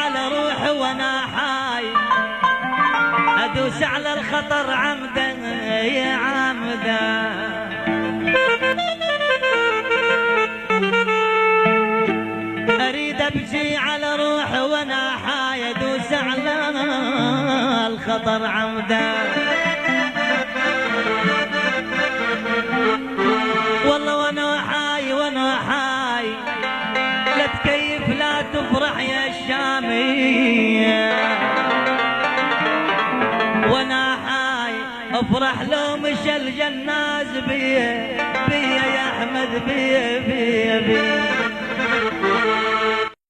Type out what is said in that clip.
على روحي وانا حاي ادوس على الخطر عمدا يا عمدا. اريد ابكي على روحي وانا حاي ادوس على الخطر عمدا. والله وانا حاي وانا حاي لا تكيف لا تفرح يا الشامي. وانا حاي افرح لو مشى الجناز بيا بيا يا احمد بيا بيا بيا.